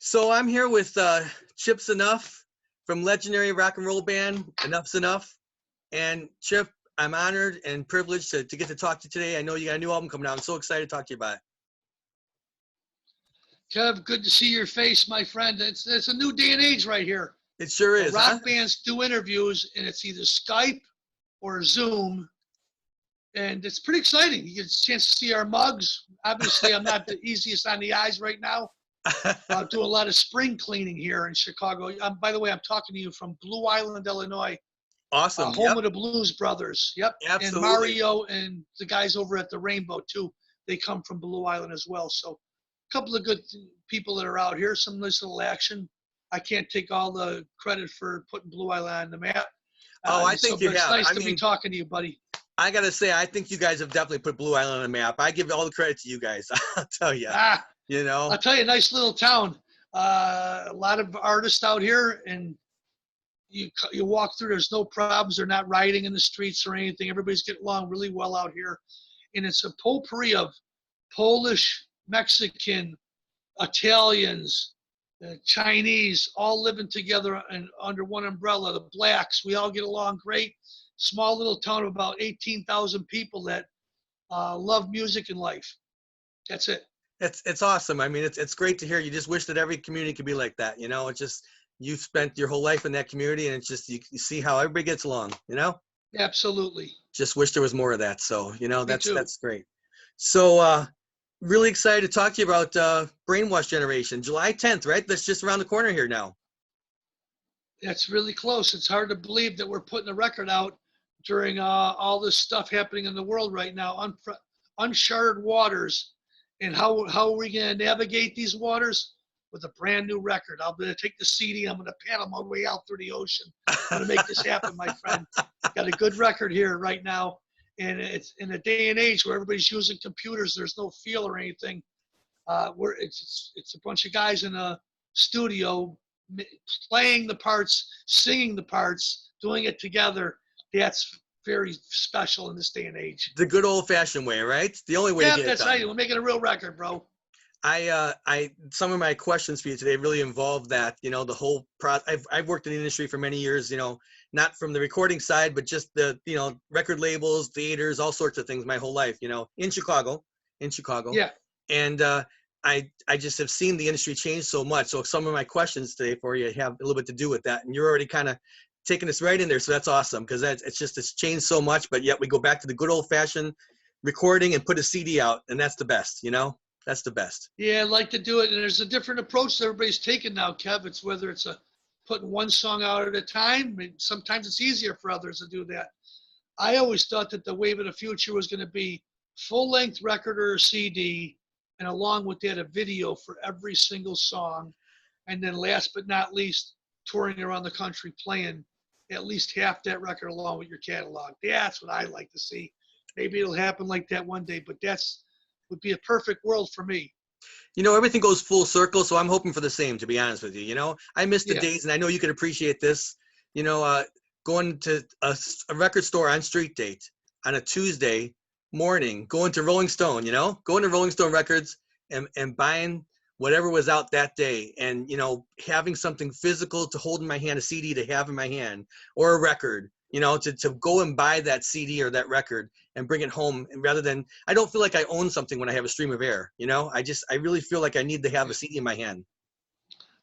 So I'm here with Chip Z'Nuff from legendary rock and roll band Enuff Z'Nuff. And Chip, I'm honored and privileged to get to talk to you today. I know you got a new album coming out. I'm so excited to talk to you about it. Kev, good to see your face, my friend. It's a new day and age right here. It sure is. Rock bands do interviews, and it's either Skype or Zoom, and it's pretty exciting. You get a chance to see our mugs. Obviously, I'm not the easiest on the eyes right now. I do a lot of spring cleaning here in Chicago. By the way, I'm talking to you from Blue Island, Illinois. Awesome. Home of the Blues Brothers. Yep. Absolutely. And Mario and the guys over at the Rainbow, too. They come from Blue Island as well. So a couple of good people that are out here. Some nice little action. I can't take all the credit for putting Blue Island on the map. I think you have. It's nice to be talking to you, buddy. I got to say, I think you guys have definitely put Blue Island on the map. I give all the credit to you guys. I'll tell you. You know, I'll tell you, nice little town. A lot of artists out here, and you walk through. There's no problems. They're not rioting in the streets or anything. Everybody's getting along really well out here, and it's a potpourri of Polish, Mexican, Italians, Chinese, all living together and under one umbrella. The blacks, we all get along great. Small little town of about 18,000 people that love music and life. That's it. It's awesome. I mean, it's great to hear. You just wish that every community could be like that. You know, it's just, you've spent your whole life in that community, and it's just, you see how everybody gets along, you know? Absolutely. Just wish there was more of that. So, you know, that's great. So, really excited to talk to you about Brainwashed Generation. July 10th, right? That's just around the corner here now. That's really close. It's hard to believe that we're putting a record out during all this stuff happening in the world right now, uncharted waters. And how are we going to navigate these waters? With a brand new record. I'm going to take the CD. I'm going to paddle my way out through the ocean. I'm going to make this happen, my friend. Got a good record here right now. And it's in a day and age where everybody's using computers. There's no feel or anything. It's a bunch of guys in a studio playing the parts, singing the parts, doing it together. That's very special in this day and age. The good old fashioned way, right? The only way to get it done. That's right. We're making a real record, bro. Some of my questions for you today really involve that, you know, the whole process. I've worked in the industry for many years, you know, not from the recording side, but just the, you know, record labels, theaters, all sorts of things my whole life, you know, in Chicago. Yeah. And, I just have seen the industry change so much. So some of my questions today for you have a little bit to do with that. And you're already kind of taking us right in there. So that's awesome, because it's changed so much, but yet we go back to the good old fashioned recording and put a CD out, and that's the best, you know? That's the best. Yeah, I like to do it. And there's a different approach that everybody's taking now, Kev. It's whether it's putting one song out at a time. Sometimes it's easier for others to do that. I always thought that the wave of the future was going to be full-length record or a CD, and along with that, a video for every single song. And then last but not least, touring around the country playing at least half that record along with your catalog. That's what I like to see. Maybe it'll happen like that one day, but would be a perfect world for me. You know, everything goes full circle, so I'm hoping for the same, to be honest with you. You know, I miss the days, and I know you could appreciate this, you know, going to a record store on Street Date on a Tuesday morning, going to Rolling Stone, you know, going to Rolling Stone Records and buying whatever was out that day, and, you know, having something physical to hold in my hand, a CD to have in my hand, or a record, you know, to go and buy that CD or that record and bring it home. And rather than, I don't feel like I own something when I have a stream of air, you know, I really feel like I need to have a CD in my hand.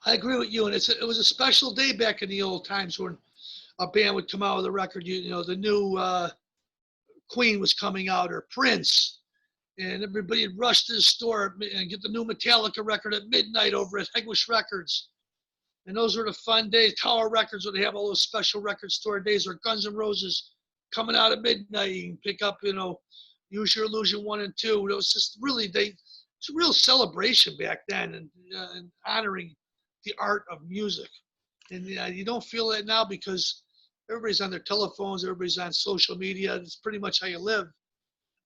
I agree with you. And it was a special day back in the old times when a band would come out with a record, you know, the new Queen was coming out, or Prince, and everybody would rush to the store and get the new Metallica record at midnight over at Hegwish Records. And those were the fun days. Tower Records would have all those special record store days, or Guns N' Roses coming out at midnight. You can pick up, you know, Use Your Illusion 1 and 2. It was just really, it's a real celebration back then, and honoring the art of music. And you don't feel that now because everybody's on their telephones, everybody's on social media. It's pretty much how you live.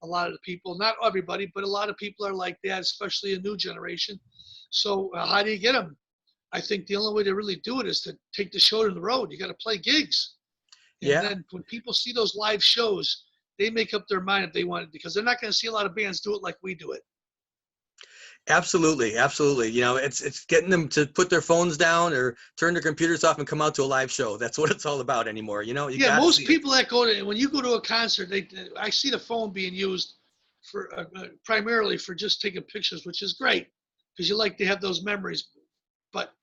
A lot of the people, not everybody, but a lot of people are like that, especially a new generation. So how do you get them? I think the only way to really do it is to take the show to the road. You got to play gigs. And then when people see those live shows, they make up their mind if they want it, because they're not going to see a lot of bands do it like we do it. Absolutely, absolutely. You know, it's getting them to put their phones down or turn their computers off and come out to a live show. That's what it's all about anymore. You know, you Yeah, got to most see it. people that go to when you go to a concert, I see the phone being used for primarily for just taking pictures, which is great because you like to have those memories. But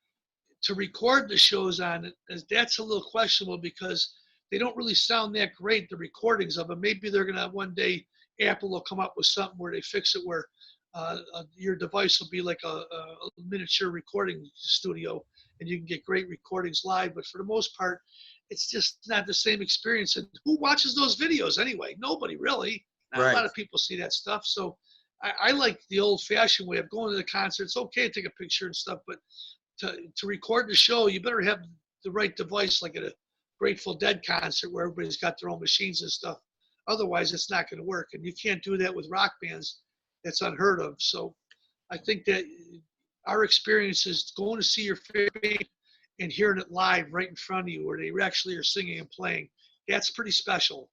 to record the shows on it, that's a little questionable because they don't really sound that great. The recordings of them. Maybe they're gonna one day Apple will come up with something where they fix it where your device will be like a miniature recording studio and you can get great recordings live. But for the most part, it's just not the same experience. And who watches those videos anyway? Nobody really. Not a lot Right. of people see that stuff. So I like the old fashioned way of going to the concert. It's okay to take a picture and stuff, but to record the show, you better have the right device, like at a Grateful Dead concert where everybody's got their own machines and stuff. Otherwise, it's not going to work, and you can't do that with rock bands. That's unheard of. So, I think that our experience is going to see your favorite band and hearing it live right in front of you, where they actually are singing and playing. That's pretty special.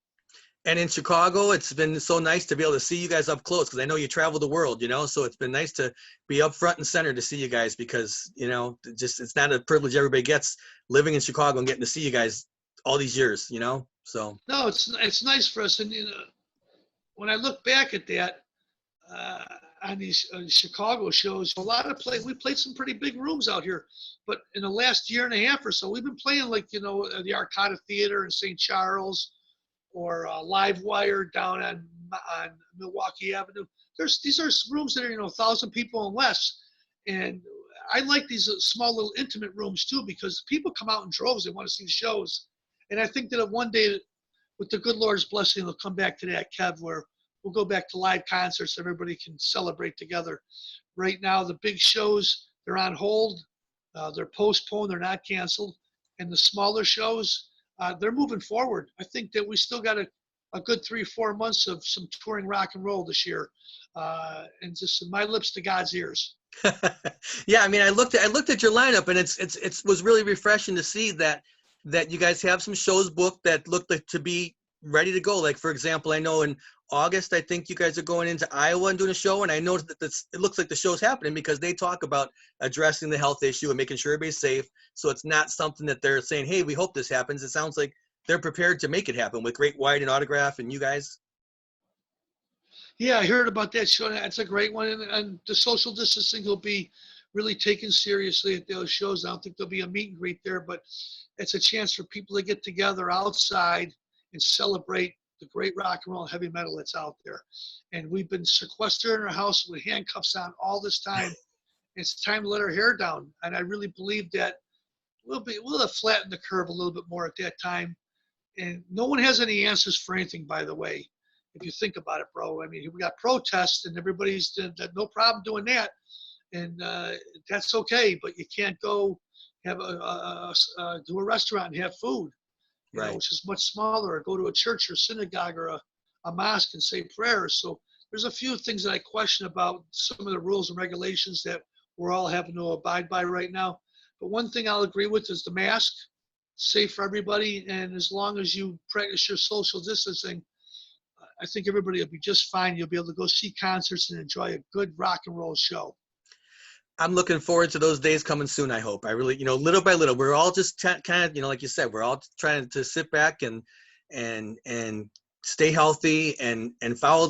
And in Chicago, it's been so nice to be able to see you guys up close because I know you travel the world, you know, so it's been nice to be up front and center to see you guys because, you know, just it's not a privilege everybody gets living in Chicago and getting to see you guys all these years, you know, so. No, it's nice for us, and when I look back at that, uh, on these Chicago shows. A lot of we played some pretty big rooms out here, but in the last year and a half or so, we've been playing like the Arcada Theater in St. Charles or Live Wire down on Milwaukee Avenue. These are rooms that are 1,000 people and less, and I like these small little intimate rooms too because people come out in droves. They want to see the shows, and I think that one day, with the good Lord's blessing, they'll come back to that, Kev, where we'll go back to live concerts. Everybody can celebrate together. Right now, the big shows, they're on hold. They're postponed. They're not canceled. And the smaller shows, they're moving forward. I think that we still got a good 3 or 4 months of some touring rock and roll this year. And just my lips to God's ears. Yeah, I mean, I looked at your lineup, and it was really refreshing to see that you guys have some shows booked that look like to be ready to go. Like for example, I know in August, I think you guys are going into Iowa and doing a show, and I know that it looks like the show's happening because they talk about addressing the health issue and making sure everybody's safe. So it's not something that they're saying, "Hey, we hope this happens." It sounds like they're prepared to make it happen with Great White and Autograph and you guys. Yeah, I heard about that show. That's a great one. And the social distancing will be really taken seriously at those shows. I don't think there'll be a meet and greet there, but it's a chance for people to get together outside and celebrate the great rock and roll and heavy metal that's out there. And we've been sequestered in our house with handcuffs on all this time. It's time to let our hair down. And I really believe that we'll have flattened the curve a little bit more at that time. And no one has any answers for anything, by the way. If you think about it, bro, I mean, we got protests and everybody's no problem doing that, and that's okay. But you can't go have to a restaurant and have food, Right. which is much smaller, or go to a church or synagogue or a mosque and say prayers. So there's a few things that I question about some of the rules and regulations that we're all having to abide by right now. But one thing I'll agree with is the mask, safe for everybody, and as long as you practice your social distancing, I think everybody will be just fine. You'll be able to go see concerts and enjoy a good rock and roll show. I'm looking forward to those days coming soon. I hope. I really, little by little, we're all just kind of, like you said, we're all trying to sit back and stay healthy and follow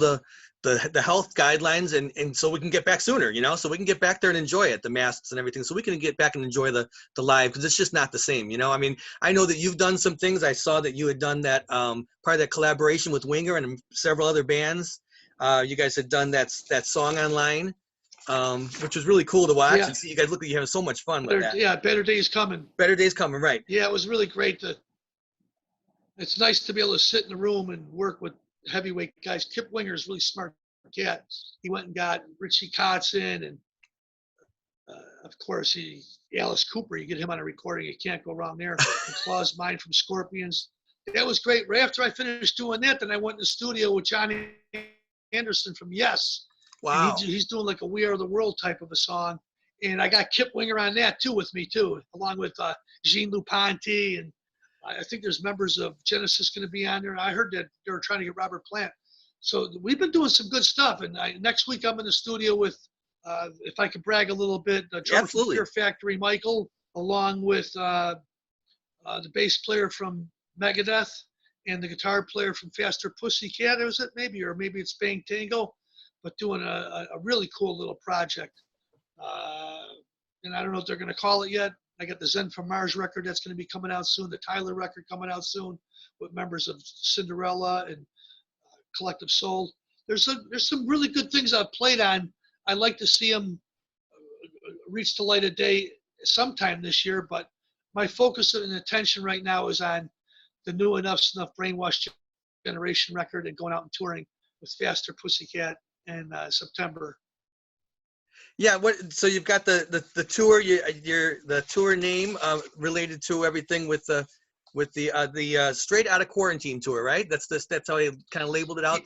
the health guidelines and so we can get back sooner, so we can get back there and enjoy it, the masks and everything, so we can get back and enjoy the live, because it's just not the same, I mean, I know that you've done some things. I saw that you had done that part of that collaboration with Winger and several other bands. You guys had done that song online, which was really cool to watch Yeah. and see you guys look like you're having so much fun with that. Yeah, better days coming. Better days coming, right? Yeah, it was really great. It's nice to be able to sit in the room and work with heavyweight guys. Kip Winger is really smart cat. He went and got Richie Kotzen and of course Alice Cooper. You get him on a recording, you can't go wrong there. And Claus Mine from Scorpions. That was great. Right after I finished doing that, then I went in the studio with Johnny Anderson from Yes. Wow. And he's doing like a We Are the World type of a song. And I got Kip Winger on that too with me too, along with Gene Lupanti, and I think there's members of Genesis going to be on there. And I heard that they were trying to get Robert Plant. So we've been doing some good stuff. And next week I'm in the studio with if I could brag a little bit, the drummer Absolutely. from Fear Factory, Michael, along with the bass player from Megadeth and the guitar player from Faster Pussycat, is it maybe, or maybe it's Bang Tango, but doing a really cool little project. And I don't know what they're going to call it yet. I got the Zen from Mars record that's going to be coming out soon, the Tyler record coming out soon with members of Cinderella and Collective Soul. There's some really good things I've played on. I'd like to see them reach the light of day sometime this year, but my focus and attention right now is on the new Enuff Z'Nuff Brainwashed Generation record and going out and touring with Faster Pussycat in September. Yeah. So you've got the tour, the tour name related to everything with the Straight Outta Quarantine tour, right? That's how you kind of labeled it out.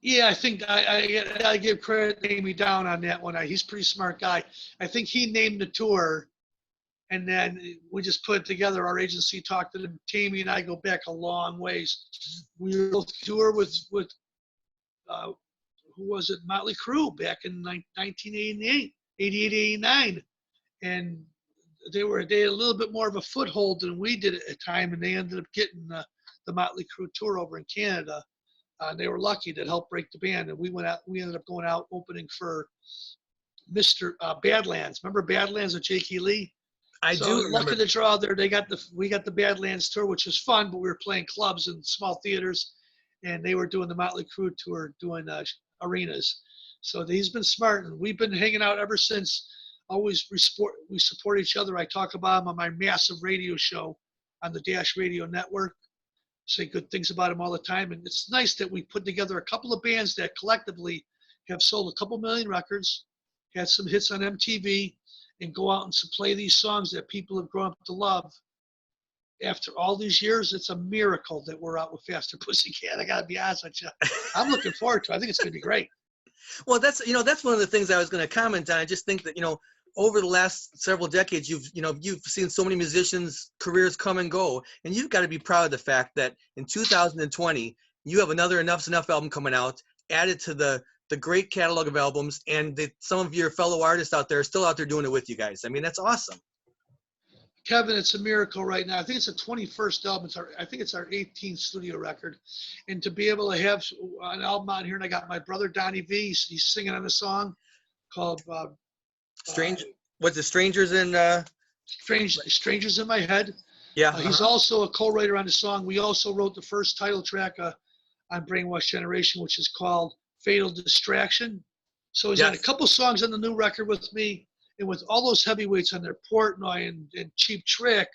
Yeah, I think I give credit to Amy Down on that one. He's a pretty smart guy. I think he named the tour, and then we just put it together. Our agency talked to them. Tammy and I go back a long ways. We were both tour with who was it? Motley Crue back in 1988, 88, 89, and they had a little bit more of a foothold than we did at the time, and they ended up getting the Motley Crue tour over in Canada. They were lucky to help break the band, and we ended up going out opening for Mr. Badlands. Remember Badlands with Jakey Lee? I do remember. Lucky to draw there. We got the Badlands tour, which was fun, but we were playing clubs and small theaters, and they were doing the Motley Crue tour, doing arenas. So he's been smart, and we've been hanging out ever since. Always we support each other. I talk about him on my massive radio show on the Dash Radio Network. Say good things about him all the time, and it's nice that we put together a couple of bands that collectively have sold a couple million records, had some hits on MTV, and go out and play these songs that people have grown up to love. After all these years, it's a miracle that we're out with Faster Pussycat. I gotta be honest with you. I'm looking forward to it. I think it's gonna be great. Well, that's one of the things I was going to comment on. I just think that, over the last several decades, you've seen so many musicians' careers come and go, and you've got to be proud of the fact that in 2020, you have another Enuff Z'Nuff album coming out, added to the great catalog of albums, and some of your fellow artists out there are still out there doing it with you guys. I mean, that's awesome. Kevin, it's a miracle right now. I think it's the 21st album. I think it's our 18th studio record. And to be able to have an album out here, and I got my brother Donnie V, he's singing on a song called what's the Strangers in Strangers in My Head. Yeah. He's also a co-writer on the song. We also wrote the first title track on Brainwashed Generation, which is called Fatal Distraction. So he's on a couple songs on the new record with me. And with all those heavyweights on there, Portnoy and Cheap Trick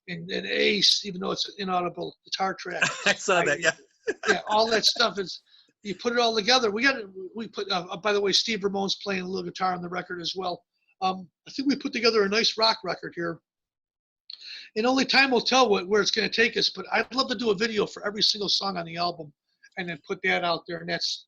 and Ace, even though it's an inaudible guitar track. I saw that, yeah. Yeah, all that stuff is, you put it all together. We put, by the way, Steve Ramone's playing a little guitar on the record as well. I think we put together a nice rock record here. And only time will tell where it's going to take us, but I'd love to do a video for every single song on the album and then put that out there. And that's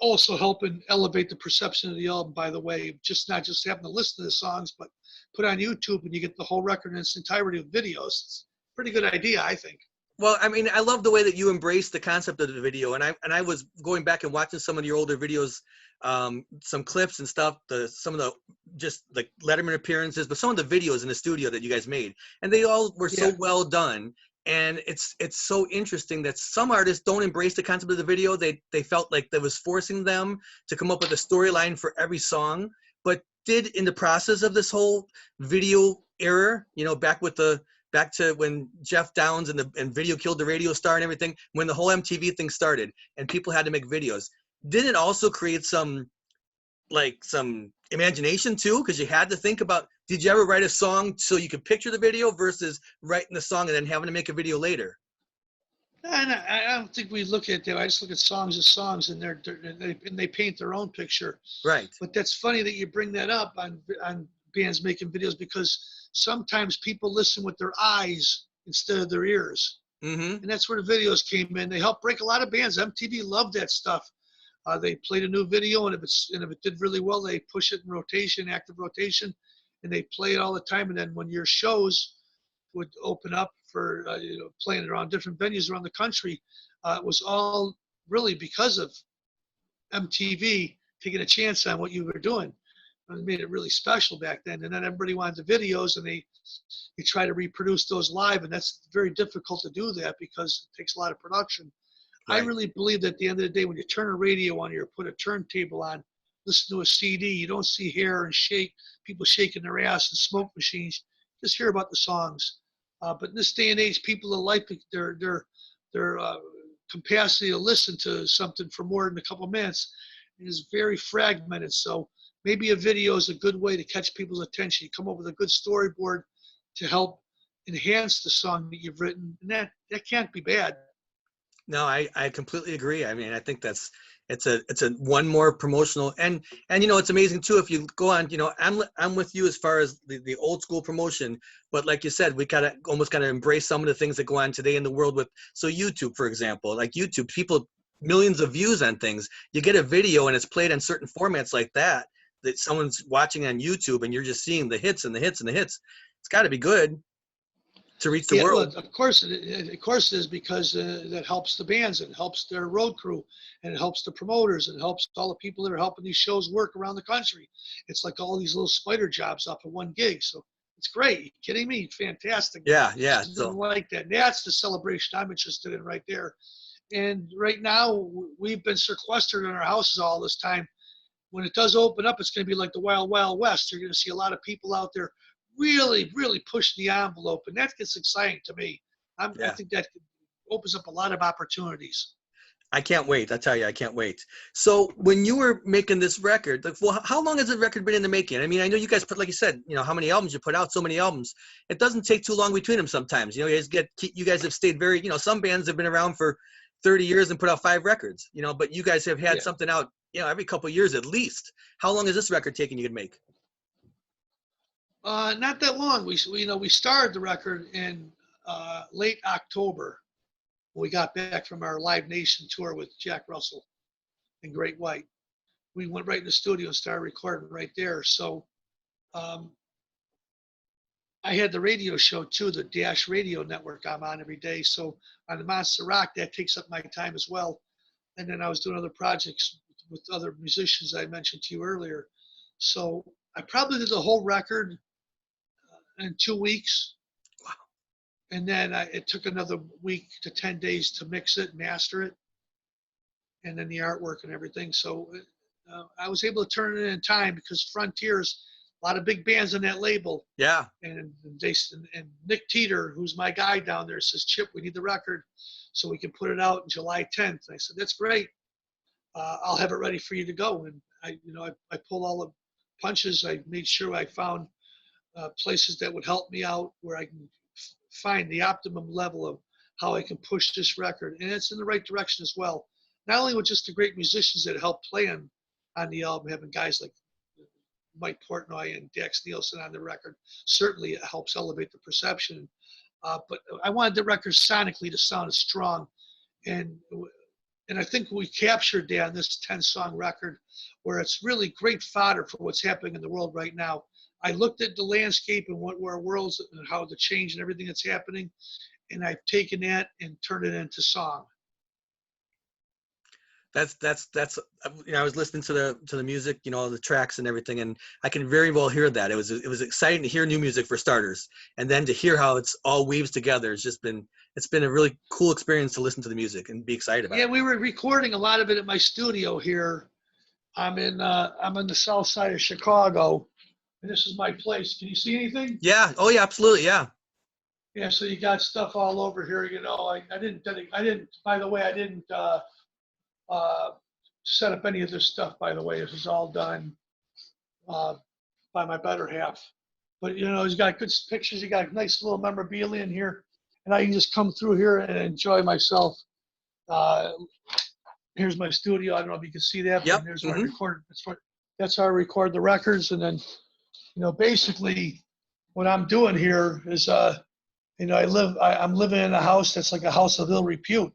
also helping elevate the perception of the album, by the way, not just having to listen to the songs, but put on YouTube and you get the whole record in its entirety of videos. It's a pretty good idea, I think. Well, I mean, I love the way that you embrace the concept of the video, and I was going back and watching some of your older videos, some clips and stuff, some of the just like Letterman appearances, but some of the videos in the studio that you guys made, and they all were so well done. And it's so interesting that some artists don't embrace the concept of the video. They felt like that was forcing them to come up with a storyline for every song, but did in the process of this whole video era, back to when Jeff Downs and Video Killed the Radio Star and everything, when the whole MTV thing started and people had to make videos, did it also create some imagination too? Because you had to think about, did you ever write a song so you could picture the video versus writing the song and then having to make a video later? I don't think we look at that. I just look at songs as songs, and they paint their own picture. Right. But that's funny that you bring that up on bands making videos, because sometimes people listen with their eyes instead of their ears. Mm-hmm. And that's where the videos came in. They helped break a lot of bands. MTV loved that stuff. They played a new video, and if it did really well, they push it in rotation, active rotation, and they play it all the time. And then when your shows would open up for playing around different venues around the country, it was all really because of MTV taking a chance on what you were doing. It made it really special back then. And then everybody wanted the videos, and they try to reproduce those live, and that's very difficult to do that because it takes a lot of production. I Right. really believe that at the end of the day, when you turn a radio on or put a turntable on, listen to a CD, you don't see hair and people shaking their ass and smoke machines. Just hear about the songs. But in this day and age, people are like their capacity to listen to something for more than a couple minutes is very fragmented. So maybe a video is a good way to catch people's attention. You come up with a good storyboard to help enhance the song that you've written, and that can't be bad. No, I completely agree. I mean, I think it's a one more promotional, and it's amazing too if you go on. I'm with you as far as the old school promotion, but like you said, we almost gotta embrace some of the things that go on today in the world with YouTube, for example, like YouTube, people millions of views on things. You get a video and it's played in certain formats like that someone's watching on YouTube, and you're just seeing the hits and the hits and the hits. It's got to be good to reach the world. Well, of course it is, because that helps the bands, and helps their road crew, and it helps the promoters, and it helps all the people that are helping these shows work around the country. It's like all these little spider jobs off of one gig. So it's great. Are you kidding me? Fantastic. Yeah. Something like that. That's the celebration I'm interested in right there. And right now, we've been sequestered in our houses all this time. When it does open up, it's going to be like the Wild Wild West. You're going to see a lot of people out there really, really pushing the envelope, and that gets exciting to me. I think that opens up a lot of opportunities. I can't wait. I tell you, I can't wait. So when you were making this record, how long has the record been in the making? I mean, I know you guys put, like you said, how many albums you put out, so many albums. It doesn't take too long between them sometimes. You guys have stayed very, some bands have been around for 30 years and put out 5 records, but you guys have had something out, every couple of years at least. How long has this record taken you to make? Not that long. We started the record in late October. We got back from our Live Nation tour with Jack Russell and Great White. We went right in the studio and started recording right there. So I had the radio show too, the Dash Radio Network I'm on every day. So on the Monster Rock, that takes up my time as well. And then I was doing other projects with other musicians I mentioned to you earlier. So I probably did the whole record in 2 weeks. Wow. And then it took another week to 10 days to mix it, master it, and then the artwork and everything. So I was able to turn it in time, because Frontiers, a lot of big bands on that label. Yeah. And Nick Teeter, who's my guy down there, says, Chip, we need the record so we can put it out on July 10th. And I said, that's great. I'll have it ready for you to go. And I pulled all the punches. I made sure I found places that would help me out, where I can find the optimum level of how I can push this record. And it's in the right direction as well. Not only with just the great musicians that help play on the album, having guys like Mike Portnoy and Dax Nielsen on the record, certainly it helps elevate the perception. But I wanted the record sonically to sound strong. And I think we captured that on this 10-song record, where it's really great fodder for what's happening in the world right now. I looked at the landscape and what our world's and how the change and everything that's happening, and I've taken that and turned it into song. That's I was listening to the music, the tracks and everything, and I can very well hear that. It was exciting to hear new music for starters, and then to hear how it's all weaves together. It's been a really cool experience to listen to the music and be excited about. Yeah, we were recording a lot of it at my studio here. I'm in the south side of Chicago. And this is my place. Can you see anything? Yeah. Oh, yeah. Absolutely. Yeah. Yeah. So you got stuff all over here. I didn't. By the way, I didn't set up any of this stuff. By the way, this was all done by my better half. But he's got good pictures. You got nice little memorabilia in here, and I can just come through here and enjoy myself. Here's my studio. I don't know if you can see that. Yep. But here's where I record. That's how I record the records, and then. Basically what I'm doing here is, I'm living in a house that's like a house of ill repute.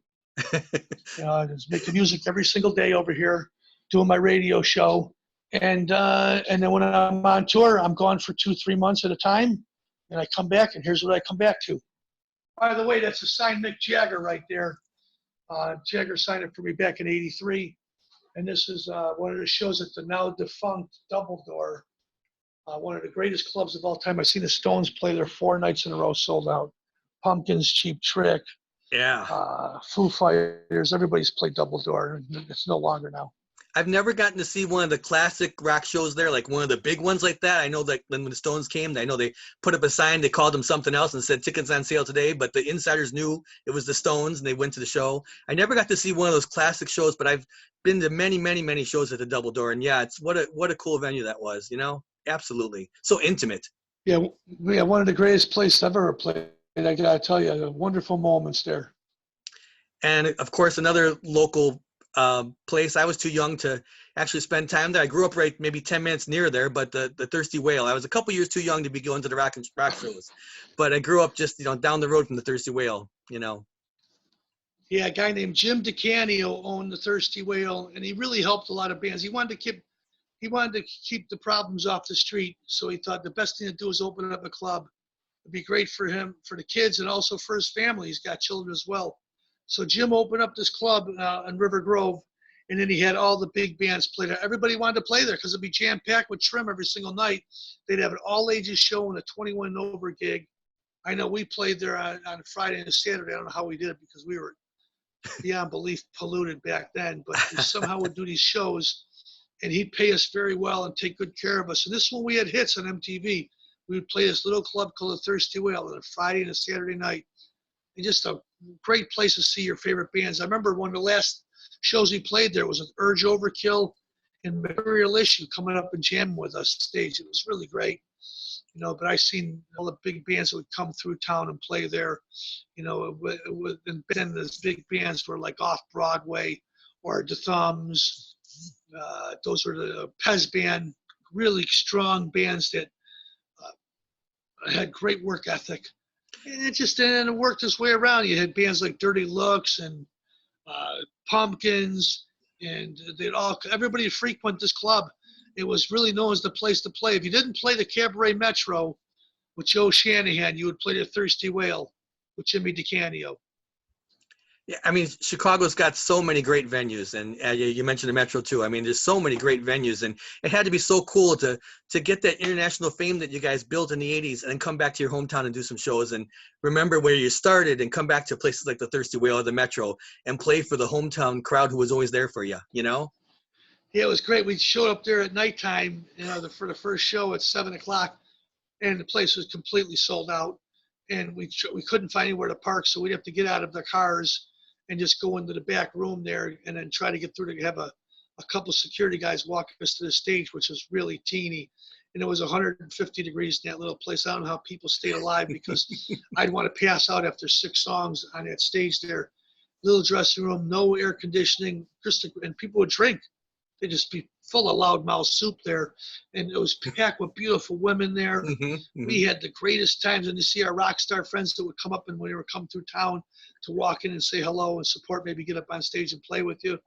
I'm just making music every single day over here, doing my radio show. And then when I'm on tour, I'm gone for 2-3 months at a time. And I come back, and here's what I come back to. By the way, that's a signed Mick Jagger right there. Jagger signed it for me back in '83. and this is one of the shows at the now defunct Double Door, one of the greatest clubs of all time. I've seen the Stones play there 4 nights in a row, sold out. Pumpkins, Cheap Trick, Yeah. Foo Fighters, everybody's played Double Door. It's no longer now. I've never gotten to see one of the classic rock shows there, like one of the big ones like that. I know that when the Stones came, I know they put up a sign, they called them something else and said tickets on sale today, but the insiders knew it was the Stones and they went to the show. I never got to see one of those classic shows, but I've been to many, many, many shows at the Double Door. And yeah, it's what a cool venue that was, you know? Absolutely. So intimate. Yeah, one of the greatest places I've ever played. I gotta tell you, wonderful moments there. And of course, another local place. I was too young to actually spend time there. I grew up right maybe 10 minutes near there, but the Thirsty Whale. I was a couple years too young to be going to the rock shows, but I grew up just down the road from the Thirsty Whale. Yeah, a guy named Jim DeCanio owned the Thirsty Whale, and he really helped a lot of bands. He wanted to keep the problems off the street, so he thought the best thing to do was open up a club. It'd be great for him, for the kids, and also for his family. He's got children as well. So Jim opened up this club in River Grove, and then he had all the big bands play there. Everybody wanted to play there because it'd be jam-packed with trim every single night. They'd have an all-ages show and a 21 and over gig. I know we played there on Friday and Saturday. I don't know how we did it because we were beyond belief polluted back then, but we somehow would do these shows, and he'd pay us very well and take good care of us. And this is when we had hits on MTV. We would play this little club called the Thirsty Whale on a Friday and a Saturday night. And just a great place to see your favorite bands. I remember one of the last shows we played there was with Urge Overkill and Material Issue coming up and jamming with us stage. It was really great, but I seen all the big bands that would come through town and play there, and then those big bands were like Off Broadway or The Thumbs. Those were the Pez Band, really strong bands that had great work ethic. And it worked its way around. You had bands like Dirty Looks and Pumpkins, and everybody would frequent this club. It was really known as the place to play. If you didn't play the Cabaret Metro with Joe Shanahan, you would play the Thirsty Whale with Jimmy DeCanio. Yeah, I mean, Chicago's got so many great venues, and you mentioned the Metro too. I mean, there's so many great venues, and it had to be so cool to get that international fame that you guys built in the 80s and then come back to your hometown and do some shows and remember where you started and come back to places like the Thirsty Whale or the Metro and play for the hometown crowd who was always there for you, Yeah, it was great. We showed up there at nighttime, for the first show at 7 o'clock, and the place was completely sold out, and we couldn't find anywhere to park, so we'd have to get out of the cars and just go into the back room there and then try to get through to have a couple security guys walk us to the stage, which was really teeny. And it was 150 degrees in that little place. I don't know how people stayed alive because I'd want to pass out after 6 songs on that stage there. Little dressing room, no air conditioning, and people would drink. They'd just be full of loudmouth soup there. And it was packed with beautiful women there. We had the greatest times, and to see our rock star friends that would come up and when they were coming through town to walk in and say hello and support, maybe get up on stage and play with you.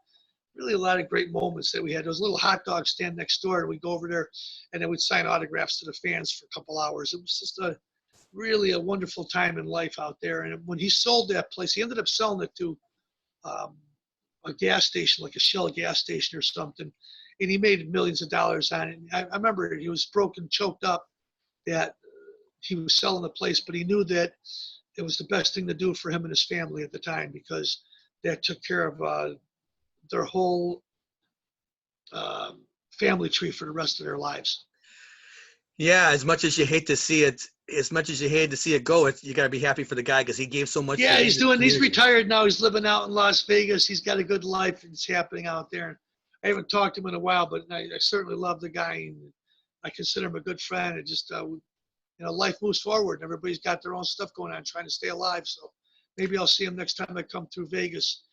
Really a lot of great moments that we had. Those little hot dogs stand next door, and we'd go over there and then we'd sign autographs to the fans for a couple hours. It was just really a wonderful time in life out there. And when he sold that place, he ended up selling it to a gas station, like a Shell gas station or something. And he made millions of dollars on it. I remember he was broken, choked up that he was selling the place, but he knew that it was the best thing to do for him and his family at the time because that took care of their whole family tree for the rest of their lives. Yeah, as much as you hate to see it, go, you got to be happy for the guy because he gave so much. Yeah, he's retired now. He's living out in Las Vegas. He's got a good life. It's happening out there. I haven't talked to him in a while, but I certainly love the guy. And I consider him a good friend. It just, life moves forward. Everybody's got their own stuff going on, trying to stay alive. So maybe I'll see him next time I come through Vegas.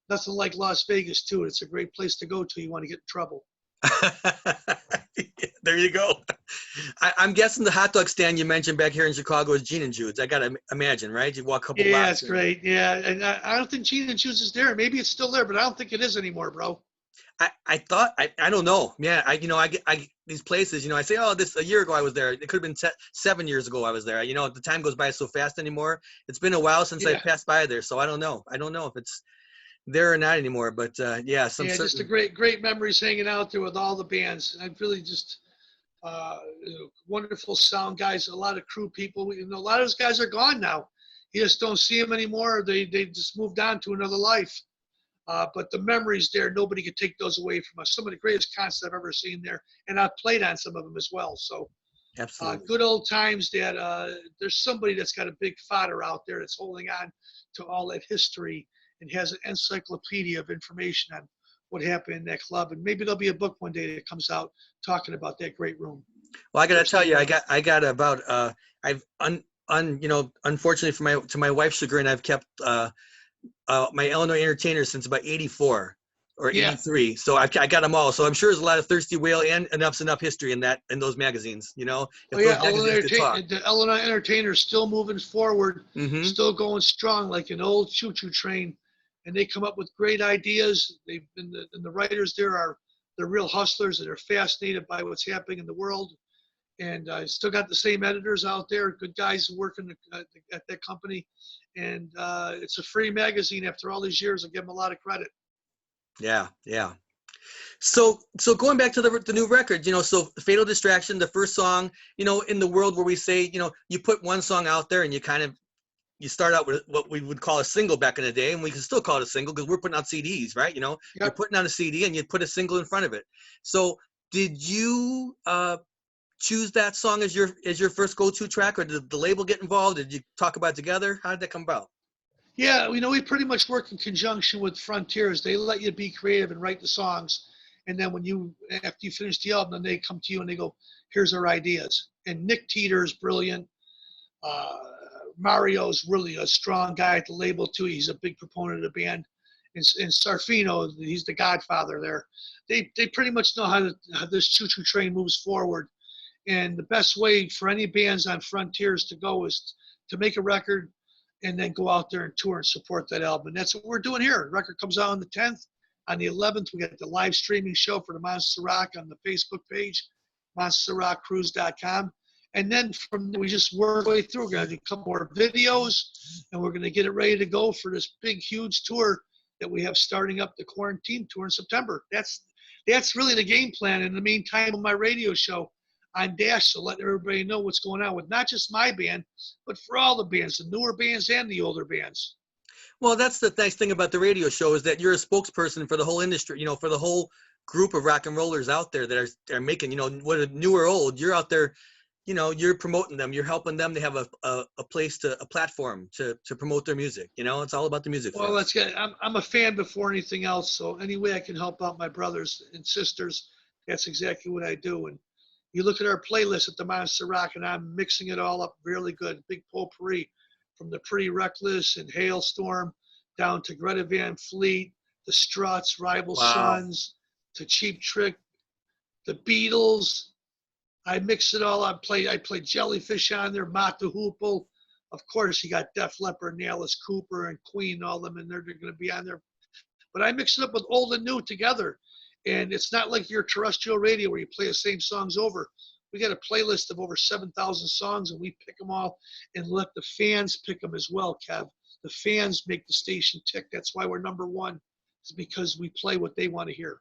Nothing like Las Vegas, too. It's a great place to go to. You want to get in trouble. There you go. I'm guessing the hot dog stand you mentioned back here in Chicago is Gene and Jude's. I got to imagine, right? You walk a couple blocks. Yeah, it's great. Yeah, and I don't think Gene and Jude's is there. Maybe it's still there, but I don't think it is anymore, bro. I thought, I don't know. Yeah, I these places, I say, oh, a year ago I was there. It could have been 7 years ago I was there. The time goes by so fast anymore. It's been a while since I passed by there, so I don't know. I don't know if it's there or not anymore. But yeah, some Yeah, just a certain. great memories hanging out there with all the bands. I really just wonderful sound guys, a lot of crew people. A lot of those guys are gone now. You just don't see them anymore. They just moved on to another life. But the memories there, nobody could take those away from us. Some of the greatest concerts I've ever seen there, and I've played on some of them as well. So Absolutely. good old times that there's somebody that's got a big fodder out there that's holding on to all that history and has an encyclopedia of information on what happened in that club. And maybe there'll be a book one day that comes out talking about that great room. Well, I got to tell you, I got about I've unfortunately to my wife's chagrin, I've kept my Illinois Entertainers since about 84 or 83. So I got them all. So I'm sure there's a lot of Thirsty Whale and Enuff Z'Nuff history in those magazines, if those magazines could talk. The Illinois Entertainers still moving forward, Mm-hmm. still going strong like an old choo-choo train. And they come up with great ideas. They've been and the writers there they're real hustlers and they're fascinated by what's happening in the world. And I still got the same editors out there, good guys working at that company. And it's a free magazine after all these years. I give them a lot of credit. Yeah, yeah. So going back to the new record, so Fatal Distraction, the first song, in the world where we say, you put one song out there and you start out with what we would call a single back in the day, and we can still call it a single because we're putting out CDs, right? Yep. You're putting out a CD and you put a single in front of it. So did you choose that song as your first go-to track, or did the label get involved? Did you talk about it together? How did that come about? Yeah, we pretty much work in conjunction with Frontiers. They let you be creative and write the songs. And then after you finish the album, then they come to you and they go, here's our ideas. And Nick Teeter is brilliant. Mario's really a strong guy at the label too. He's a big proponent of the band. And Sarfino, he's the godfather there. They pretty much know how this choo-choo train moves forward. And the best way for any bands on Frontiers to go is to make a record and then go out there and tour and support that album. And that's what we're doing here. The record comes out on the 10th. On the 11th, we got the live streaming show for the Monster Rock on the Facebook page, monsterrockcruise.com. And then from there, we just work our way through. We're going to do a couple more videos, and we're going to get it ready to go for this big, huge tour that we have starting up, the quarantine tour in September. That's really the game plan. In the meantime, on my radio show on Dash, so letting everybody know what's going on with not just my band, but for all the bands, the newer bands and the older bands. Well, that's the nice thing about the radio show is that you're a spokesperson for the whole industry, for the whole group of rock and rollers out there that are making, whether new or old, you're out there, you're promoting them, you're helping them to have a platform to promote their music. It's all about the music. Well, that's good. I'm a fan before anything else. So any way I can help out my brothers and sisters, that's exactly what I do. And you look at our playlist at the Monster Rock, and I'm mixing it all up really good. Big potpourri from the Pretty Reckless and Hailstorm down to Greta Van Fleet, the Struts, Rival Sons, to Cheap Trick, the Beatles. I mix it all up. I play Jellyfish on there, Mata Hoople. Of course, you got Def Leppard and Alice Cooper and Queen, all of them, and they're going to be on there. But I mix it up with old and new together. And it's not like your terrestrial radio where you play the same songs over. We got a playlist of over 7,000 songs, and we pick them all and let the fans pick them as well, Kev. The fans make the station tick. That's why we're number one. It's because we play what they want to hear.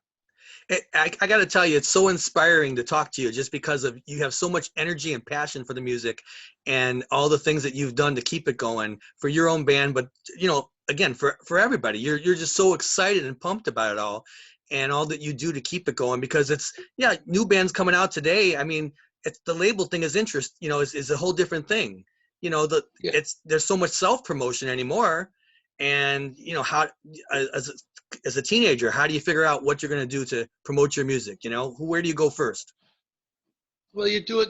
I got to tell you, it's so inspiring to talk to you just because of you have so much energy and passion for the music and all the things that you've done to keep it going for your own band. But, again, for everybody, you're just so excited and pumped about it all and all that you do to keep it going because it's, new bands coming out today. I mean, it's the label thing is is a whole different thing. There's so much self-promotion anymore. And, how, as a teenager, how do you figure out what you're going to do to promote your music? Where do you go first? Well, you do it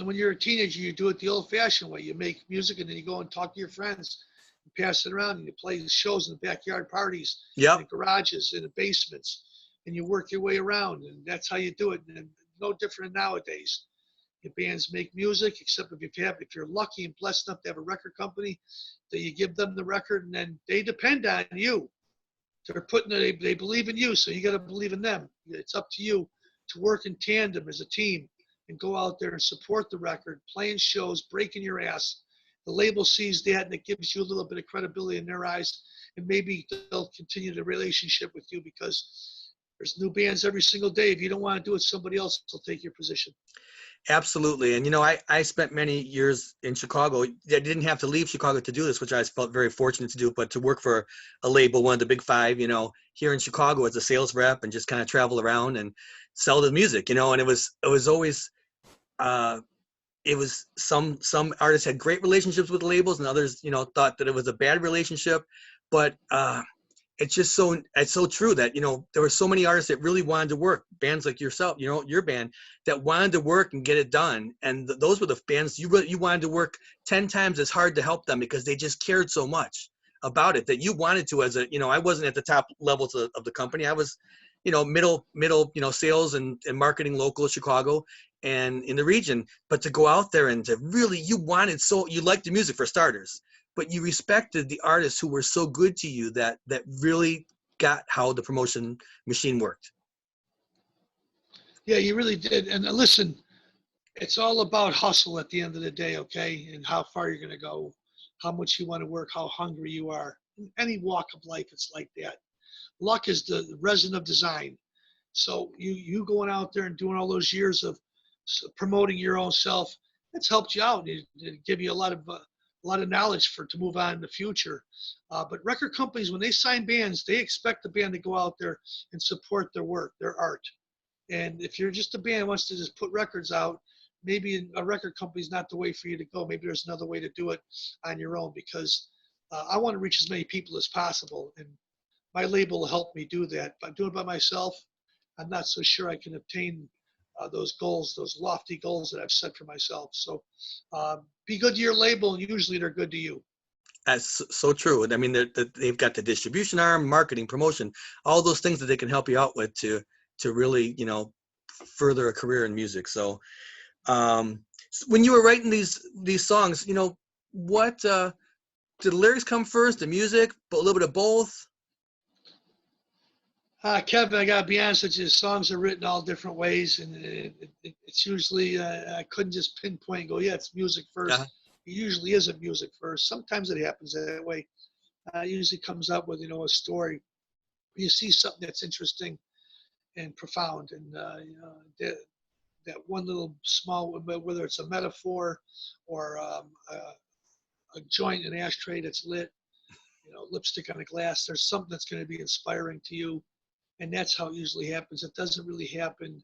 when you're a teenager, you do it the old fashioned way. You make music and then you go and talk to your friends and pass it around and you play shows in the backyard parties, in the garages, in the basements, and you work your way around. And that's how you do it. And no different nowadays. Your bands make music, except if you're lucky and blessed enough to have a record company, that you give them the record and then they depend on you. They believe in you, so you got to believe in them. It's up to you to work in tandem as a team and go out there and support the record, playing shows, breaking your ass. the label sees that and it gives you a little bit of credibility in their eyes, and maybe they'll continue the relationship with you because there's new bands every single day. If you don't want to do it, somebody else will take your position. Absolutely. And, I spent many years in Chicago. I didn't have to leave Chicago to do this, which I felt very fortunate to do, but to work for a label, one of the big five, here in Chicago as a sales rep and just kind of travel around and sell the music, and it was always, it was some artists had great relationships with labels and others, thought that it was a bad relationship, but, it's so true that, there were so many artists that really wanted to work, bands like yourself, your band, that wanted to work and get it done. And those were the bands you wanted to work 10 times as hard to help them because they just cared so much about it that you wanted to, I wasn't at the top levels of the company. I was, middle, sales and marketing, local Chicago and in the region, but to go out there and to really, you liked the music for starters, but you respected the artists who were so good to you that really got how the promotion machine worked. Yeah, you really did. And listen, it's all about hustle at the end of the day, okay? And how far you're going to go, how much you want to work, how hungry you are. In any walk of life, it's like that. Luck is the resin of design. So you going out there and doing all those years of promoting your own self, it's helped you out. It give you a lot of knowledge to move on in the future. But record companies, when they sign bands, they expect the band to go out there and support their work, their art. And if you're just a band that wants to just put records out, maybe a record company is not the way for you to go. Maybe there's another way to do it on your own, because I want to reach as many people as possible. And my label will help me do that. If I'm doing it by myself, I'm not so sure I can obtain those goals, those lofty goals that I've set for myself. So be good to your label, and usually they're good to you. That's so true. I mean, they've got the distribution arm, marketing, promotion, all those things that they can help you out with to really, further a career in music. So when you were writing these songs, what did the lyrics come first, the music, but a little bit of both? Kevin, I gotta be honest with you, songs are written all different ways, and it's usually I couldn't just pinpoint and go, yeah, it's music first. Uh-huh. It usually isn't music first. Sometimes it happens that way. It usually comes up with a story. You see something that's interesting and profound, and that one little small, whether it's a metaphor or a joint, an ashtray that's lit, lipstick on a glass. There's something that's going to be inspiring to you. And that's how it usually happens. It doesn't really happen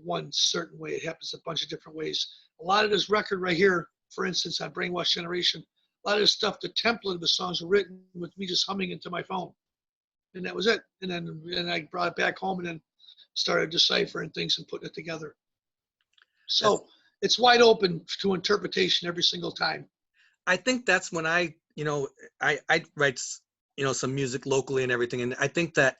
one certain way. It happens a bunch of different ways. A lot of this record right here, for instance, on Brainwashed Generation, a lot of this stuff, the template of the songs were written with me just humming into my phone. And that was it. And then I brought it back home and then started deciphering things and putting it together. So it's wide open to interpretation every single time. I think that's when I write, some music locally and everything. And I think that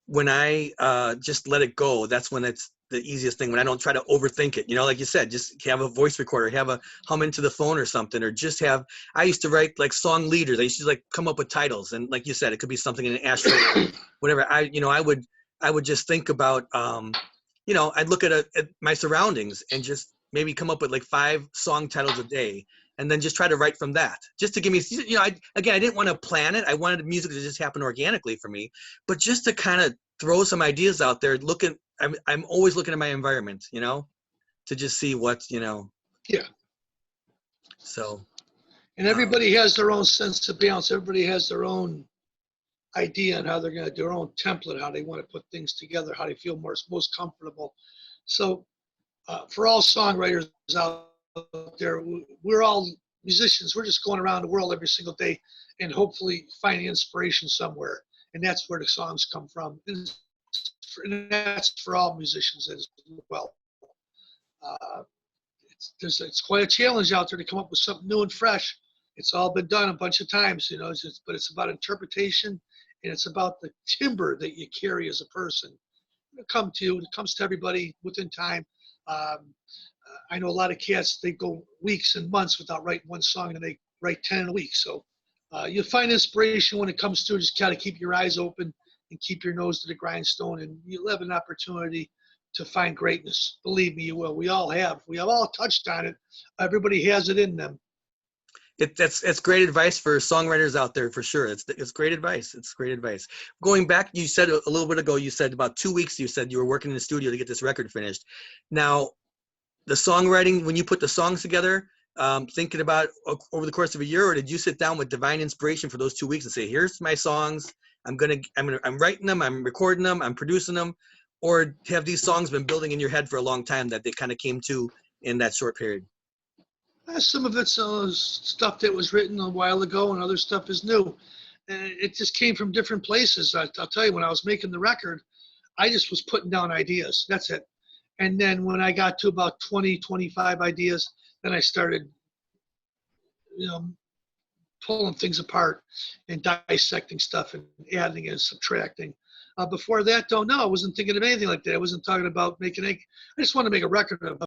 when I just let it go, that's when it's the easiest thing, when I don't try to overthink it. Like you said, just have a voice recorder, have a hum into the phone or something, or just I used to write like song leaders. I used to come up with titles. And like you said, it could be something in an ashtray, whatever. I would just think about, I'd look at my surroundings and just maybe come up with like 5 song titles a day, and then just try to write from that, just to give me, I didn't want to plan it. I wanted music to just happen organically for me, but just to kind of throw some ideas out there. I'm always looking at my environment, to just see what's, Yeah. So. And everybody has their own sense of balance. Everybody has their own idea on how they're going to do their own template, how they want to put things together, how they feel most comfortable. So for all songwriters out there, we're all musicians. We're just going around the world every single day and hopefully finding inspiration somewhere. And that's where the songs come from. And that's for all musicians as well. It's quite a challenge out there to come up with something new and fresh. It's all been done a bunch of times, but it's about interpretation, and it's about the timber that you carry as a person. It comes to everybody within time. I know a lot of cats, they go weeks and months without writing one song, and they write 10 in a week. So you'll find inspiration when it comes to it. Just gotta keep your eyes open and keep your nose to the grindstone, and you'll have an opportunity to find greatness. Believe me, you will. We all have. We have all touched on it. Everybody has it in them. That's great advice for songwriters out there for sure. It's great advice. It's great advice. Going back, you said a little bit ago, you said about 2 weeks, you said you were working in the studio to get this record finished. Now, the songwriting, when you put the songs together, thinking about over the course of a year, or did you sit down with divine inspiration for those 2 weeks and say, here's my songs, I'm writing them, I'm recording them, I'm producing them, or have these songs been building in your head for a long time that they kind of came to in that short period? Some of it's stuff that was written a while ago, and other stuff is new. And it just came from different places. I'll tell you, when I was making the record, I just was putting down ideas. That's it. And then when I got to about 20, 25 ideas, then I started, you know, pulling things apart and dissecting stuff and adding and subtracting. Before that, though, no, I wasn't thinking of anything like that. I wasn't talking about making I just wanted to make a record of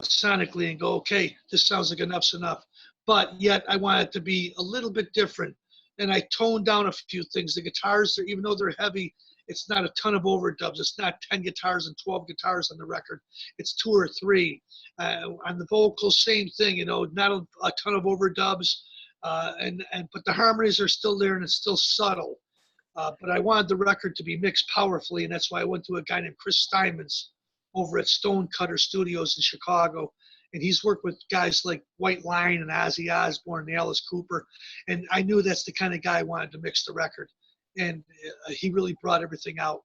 sonically and go, okay, this sounds like Enuff Z'Nuff. But yet I want it to be a little bit different. And I toned down a few things. The guitars, even though they're heavy, it's not a ton of overdubs. It's not 10 guitars and 12 guitars on the record. It's 2 or 3. On the vocals, same thing, you know, not a ton of overdubs. But the harmonies are still there and it's still subtle. But I wanted the record to be mixed powerfully, and that's why I went to a guy named Chris Steinmans over at Stonecutter Studios in Chicago. And he's worked with guys like White Lion and Ozzy Osbourne and Alice Cooper. And I knew that's the kind of guy I wanted to mix the record. And he really brought everything out.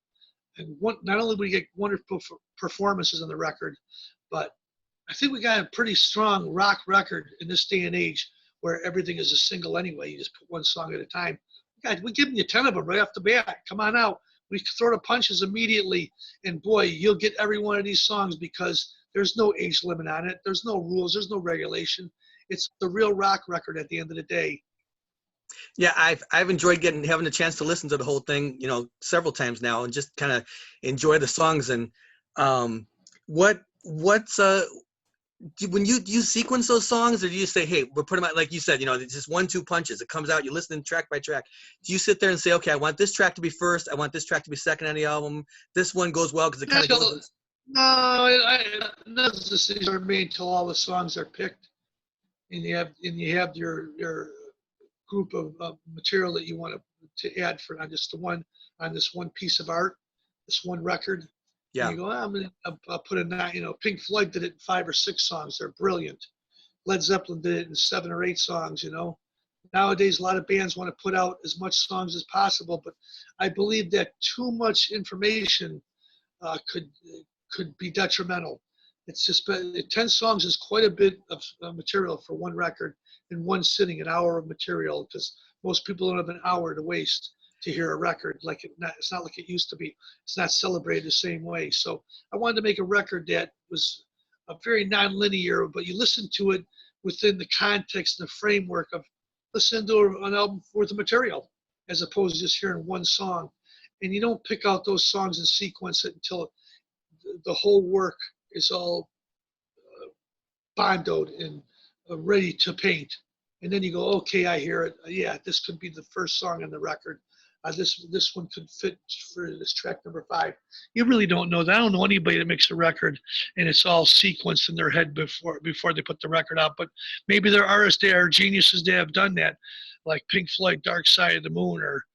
And not only did we get wonderful performances on the record, but I think we got a pretty strong rock record in this day and age where everything is a single anyway. You just put one song at a time. God, we're giving you 10 of them right off the bat. Come on out. We throw the punches immediately, and boy, you'll get every one of these songs because there's no age limit on it. There's no rules. There's no regulation. It's the real rock record at the end of the day. Yeah, I've enjoyed having a chance to listen to the whole thing, you know, several times now, and just kind of enjoy the songs. And what's when you sequence those songs, or do you say, hey, we're putting them out, like you said, you know, it's just 1-2 punches. It comes out, you listen track by track. Do you sit there and say, okay, I want this track to be first, I want this track to be second on the album, this one goes well because it kind of goes? No, those decisions are made until all the songs are picked, and you have your group of material that you want to add on this one piece of art, this one record. Yeah. And you go, I'll put Pink Floyd did it in 5 or 6 songs. They're brilliant. Led Zeppelin did it in 7 or 8 songs, you know. Nowadays, a lot of bands want to put out as much songs as possible, but I believe that too much information could be detrimental. It's just 10 songs is quite a bit of material for one record in one sitting, an hour of material, because most people don't have an hour to waste to hear a record. It's not like it used to be. It's not celebrated the same way. So I wanted to make a record that was a very non-linear, but you listen to it within the context and the framework of listening to an album worth of material, as opposed to just hearing one song. And you don't pick out those songs and sequence it until the whole work is all bondoed and ready to paint. And then you go, okay, I hear it. Yeah, this could be the first song on the record. This one could fit for this track number 5. You really don't know that. I don't know anybody that makes a record and it's all sequenced in their head before they put the record out. But maybe there are artists that are geniuses that have done that, like Pink Floyd, Dark Side of the Moon, or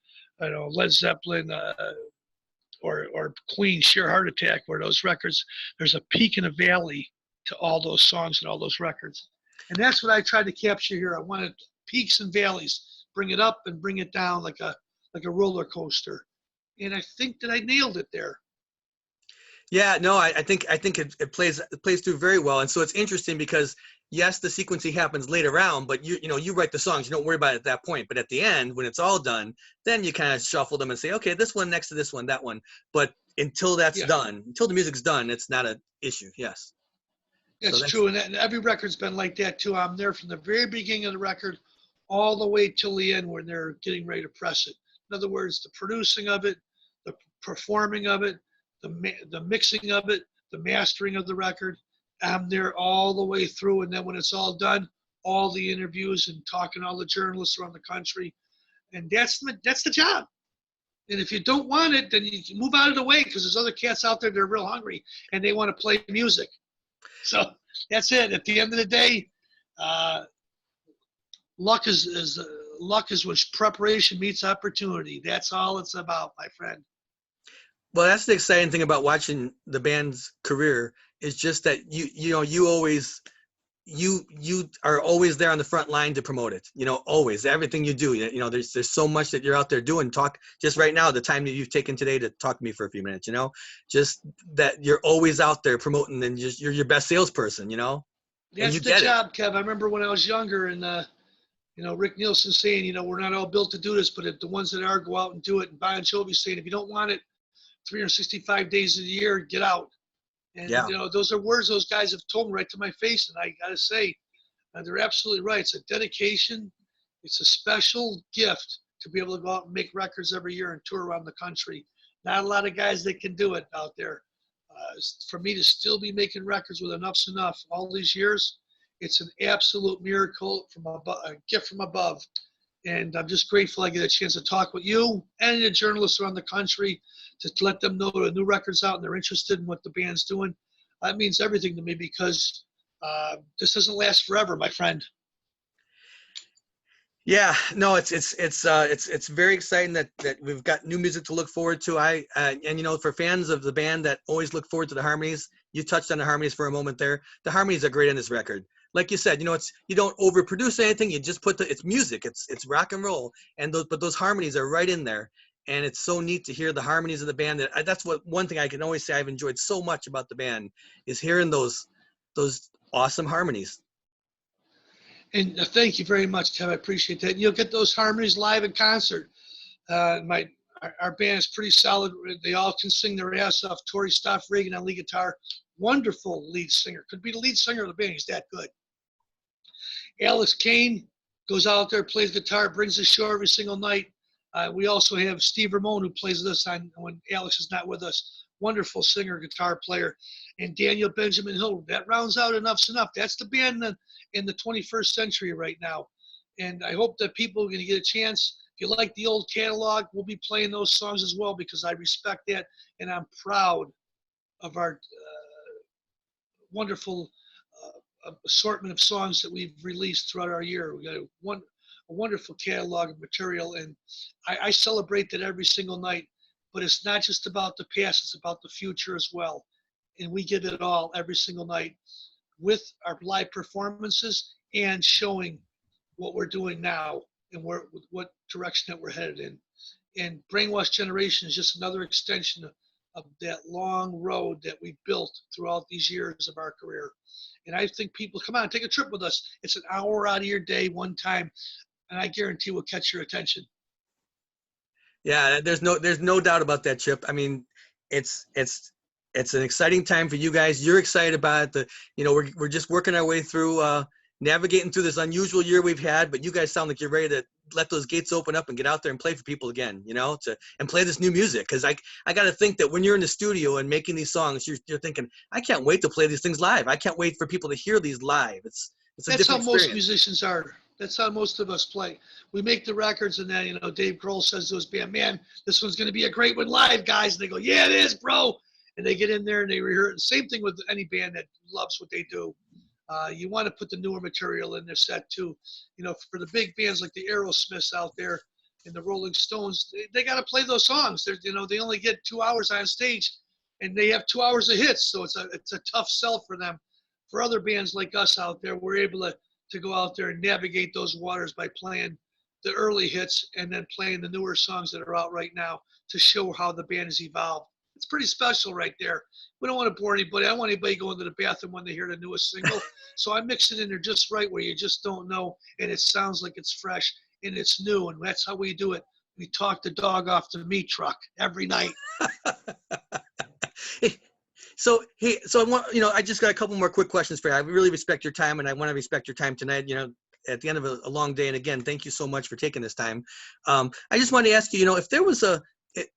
Led Zeppelin, or Queen, Sheer Heart Attack, where those records, there's a peak and a valley to all those songs and all those records. And that's what I tried to capture here. I wanted peaks and valleys, bring it up and bring it down like a roller coaster. And I think that I nailed it there. Yeah, no, I think it plays through very well. And so it's interesting because yes, the sequencing happens later on, but you write the songs, you don't worry about it at that point. But at the end, when it's all done, then you kind of shuffle them and say, okay, this one next to this one, that one. But until that's done, until the music's done, it's not an issue. Yes. That's true. And every record's been like that too. I'm there from the very beginning of the record all the way till the end when they're getting ready to press it. In other words, the producing of it, the performing of it, the mixing of it, the mastering of the record. I'm there all the way through. And then when it's all done, all the interviews and talking to all the journalists around the country. And that's the job. And if you don't want it, then you move out of the way because there's other cats out there that are real hungry and they want to play music. So that's it. At the end of the day, luck is when preparation meets opportunity. That's all it's about, my friend. Well, that's the exciting thing about watching the band's career is just that you are always there on the front line to promote it. Always everything you do. There's so much that you're out there doing. Talk just right now. The time that you've taken today to talk to me for a few minutes. Just that you're always out there promoting, and just you're your best salesperson. That's the job, Kev. I remember when I was younger, and Rick Nielsen saying, we're not all built to do this, but if the ones that are, go out and do it. And Bon Jovi saying, if you don't want it 365 days of the year, get out. And, those are words those guys have told me right to my face. And I got to say, they're absolutely right. It's a dedication. It's a special gift to be able to go out and make records every year and tour around the country. Not a lot of guys that can do it out there. For me to still be making records with Enuff Z'Nuff all these years, it's an absolute miracle, a gift from above. And I'm just grateful I get a chance to talk with you and the journalists around the country to let them know the new record's out and they're interested in what the band's doing. That means everything to me because this doesn't last forever, my friend. Yeah, no, it's very exciting that we've got new music to look forward to. And for fans of the band that always look forward to the harmonies, you touched on the harmonies for a moment there. The harmonies are great on this record. Like you said, you don't overproduce anything. You just it's music. It's rock and roll, but those harmonies are right in there, and it's so neat to hear the harmonies of the band. That's one thing I can always say I've enjoyed so much about the band is hearing those awesome harmonies. And thank you very much, Kev. I appreciate that. You'll get those harmonies live in concert. Our band is pretty solid. They all can sing their ass off. Tori Stoff-Reagan on lead guitar, wonderful lead singer. Could be the lead singer of the band. He's that good. Alex Kane goes out there, plays guitar, brings the show every single night. We also have Steve Ramone, who plays with us when Alex is not with us. Wonderful singer, guitar player. And Daniel Benjamin Hill. That rounds out Enuff Z'Nuff. That's the band in the 21st century right now. And I hope that people are going to get a chance. If you like the old catalog, we'll be playing those songs as well because I respect that. And I'm proud of our wonderful assortment of songs that we've released throughout our year. We got a wonderful catalog of material, and I celebrate that every single night. But it's not just about the past, it's about the future as well. And we give it all every single night with our live performances and showing what we're doing now and what direction that we're headed in. And Brainwashed Generation is just another extension of that long road that we built throughout these years of our career. And I think people, come on, take a trip with us. It's an hour out of your day one time, and I guarantee we'll catch your attention. Yeah, there's no doubt about that, Chip. I mean, it's an exciting time for you guys. You're excited about it. We're just working our way through navigating through this unusual year we've had, but you guys sound like you're ready to let those gates open up and get out there and play for people again, and play this new music. Because I got to think that when you're in the studio and making these songs, you're thinking, I can't wait to play these things live. I can't wait for people to hear these live. It's a That's different how most experience. musicians are. That's how most of us play. We make the records, and then Dave Grohl says to his band, "Man, this one's going to be a great one live, guys." And they go, "Yeah, it is, bro." And they get in there and they rehearse. Same thing with any band that loves what they do. You want to put the newer material in their set too. For the big bands like the Aerosmiths out there and the Rolling Stones, they got to play those songs. They only get 2 hours on stage, and they have 2 hours of hits. So it's a tough sell for them. For other bands like us out there, we're able to go out there and navigate those waters by playing the early hits and then playing the newer songs that are out right now to show how the band has evolved. It's pretty special right there. We don't want to bore anybody. I don't want anybody going to the bathroom when they hear the newest single. So I mix it in there just right where you just don't know, and it sounds like it's fresh and it's new, and that's how we do it. We talk the dog off the meat truck every night. So I want, I just got a couple more quick questions for you. I really respect your time, and I want to respect your time tonight. At the end of a long day, and again, thank you so much for taking this time. I just wanted to ask you, if there was a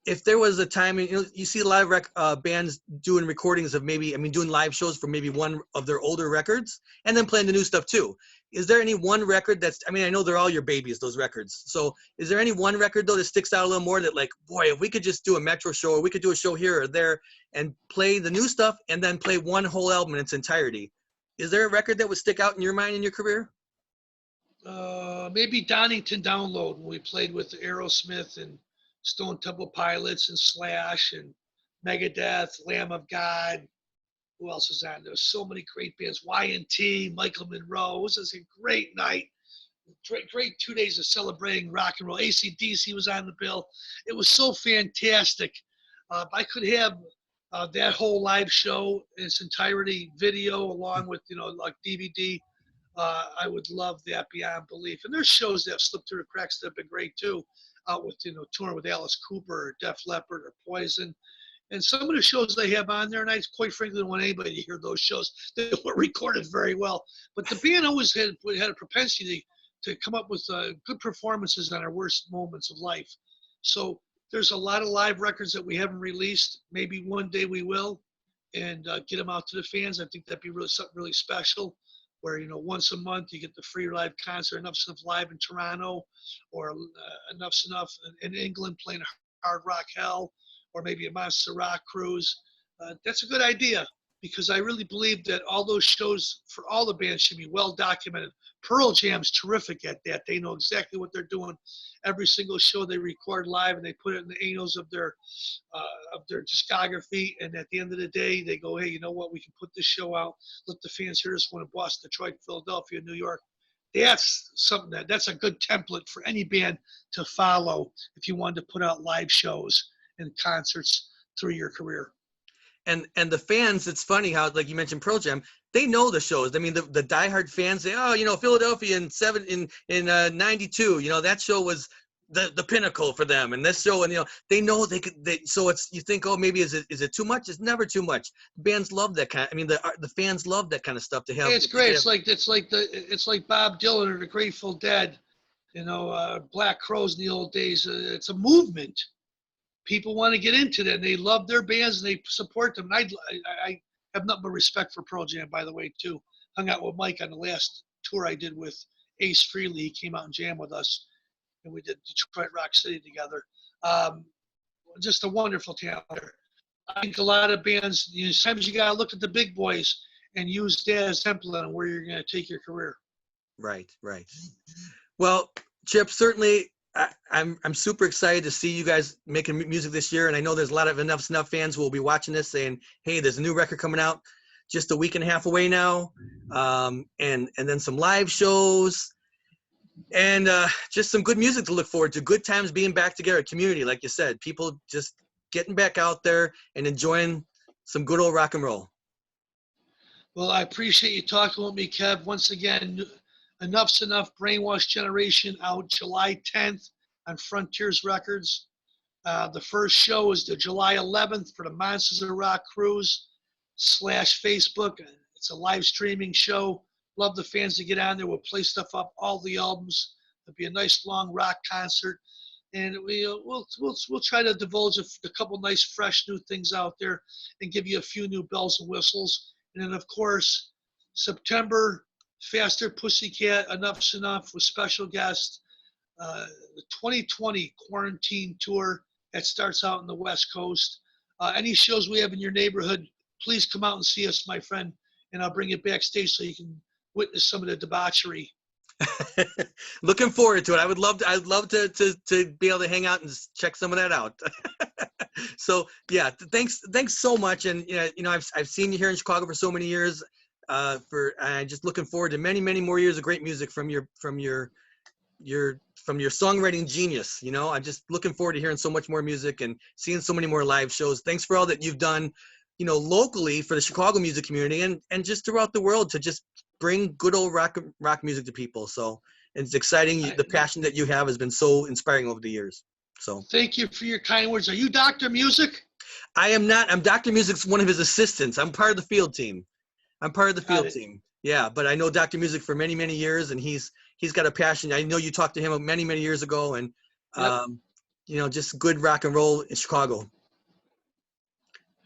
if there was a time, you see a lot of bands doing recordings of doing live shows for maybe one of their older records and then playing the new stuff too. Is there any one record that's, I know they're all your babies, those records. So is there any one record though that sticks out a little more that, like, boy, if we could just do a Metro show, or we could do a show here or there and play the new stuff and then play one whole album in its entirety? Is there a record that would stick out in your mind in your career? Maybe Donington Download, when we played with Aerosmith and Stone Temple Pilots and Slash and Megadeth, Lamb of God. Who else is on? There's so many great bands. Y&T, Michael Monroe. It was a great night. Great 2 days of celebrating rock and roll. AC/DC was on the bill. It was so fantastic. If I could have that whole live show in its entirety, video along with, like DVD, I would love that beyond belief. And there's shows that have slipped through the cracks that have been great too, out with, touring with Alice Cooper or Def Leppard or Poison. And some of the shows they have on there, and I quite frankly don't want anybody to hear those shows. They were recorded very well. But the band always had a propensity to come up with good performances on our worst moments of life. So there's a lot of live records that we haven't released. Maybe one day we will, and get them out to the fans. I think that'd be something really special, where, once a month you get the free live concert, Enuff Z'Nuff live in Toronto, or Enuff Z'Nuff in England playing Hard Rock Hell, or maybe a Monster Rock cruise. That's a good idea, because I really believe that all those shows for all the bands should be well documented. Pearl Jam's terrific at that. They know exactly what they're doing. Every single show they record live, and they put it in the annals of their discography. And at the end of the day, they go, hey, you know what? We can put this show out. Let the fans hear this one in Boston, Detroit, Philadelphia, New York. That's something that's a good template for any band to follow if you wanted to put out live shows and concerts through your career. And the fans, it's funny how, like you mentioned Pearl Jam, they know the shows. The diehard fans say, oh, Philadelphia in 92, that show was the pinnacle for them. And this show, and they know so it's, you think, oh, maybe is it too much? It's never too much. Bands love that kind. The fans love that kind of stuff to have. Hey, it's great. It's like Bob Dylan or the Grateful Dead, Black Crowes in the old days. It's a movement. People want to get into that, and they love their bands, and they support them. And I have nothing but respect for Pearl Jam, by the way, too. Hung out with Mike on the last tour I did with Ace Frehley. He came out and jammed with us, and we did Detroit Rock City together. Just a wonderful talent there. I think a lot of bands, sometimes you got to look at the big boys and use that as a template on where you're going to take your career. Right. Well, Chip, certainly I'm super excited to see you guys making music this year. And I know there's a lot of Enuff Z'Nuff fans who will be watching this saying, hey, there's a new record coming out just a week and a half away now. And then some live shows and just some good music to look forward to. Good times being back together, community, like you said, people just getting back out there and enjoying some good old rock and roll. Well, I appreciate you talking with me, Kev. Once again, Enuff Z'Nuff, Brainwashed Generation, out July 10th on Frontiers Records. The first show is the July 11th for the Monsters of Rock Cruise /Facebook. It's a live streaming show. Love the fans to get on there. We'll play stuff up, all the albums. It'll be a nice long rock concert, and we'll try to divulge a couple nice, fresh new things out there, and give you a few new bells and whistles. And then, of course, September, Faster Pussycat, Enuff Z'Nuff with special guests. The 2020 quarantine tour that starts out in the West Coast. Any shows we have in your neighborhood, please come out and see us, my friend, and I'll bring you backstage so you can witness some of the debauchery. Looking forward to it. I'd love to be able to hang out and check some of that out. So yeah, thanks so much. And I've seen you here in Chicago for so many years. I'm just looking forward to many more years of great music from your songwriting genius. I'm just looking forward to hearing so much more music and seeing so many more live shows. Thanks for all that you've done, locally for the Chicago music community and just throughout the world to just bring good old rock music to people. So it's exciting. The passion that you have has been so inspiring over the years. So thank you for your kind words. Are you Dr. Music? I am not. I'm Dr. Music's one of his assistants. I'm part of the field team. Yeah, but I know Dr. Music for many years, and he's got a passion. I know you talked to him many years ago, and yep. you know, just good rock and roll in Chicago.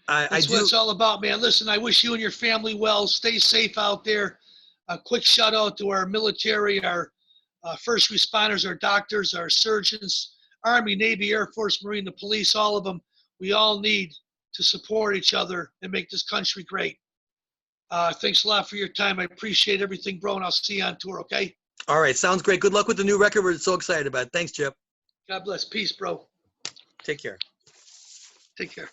That's what it's all about, man. Listen, I wish you and your family well. Stay safe out there. A quick shout out to our military, our first responders, our doctors, our surgeons, Army, Navy, Air Force, Marine, the police, all of them. We all need to support each other and make this country great. Thanks a lot for your time. I appreciate everything, bro, and I'll see you on tour, okay? All right, sounds great. Good luck with the new record. We're so excited about it. Thanks, Chip. God bless. Peace, bro. Take care. Take care.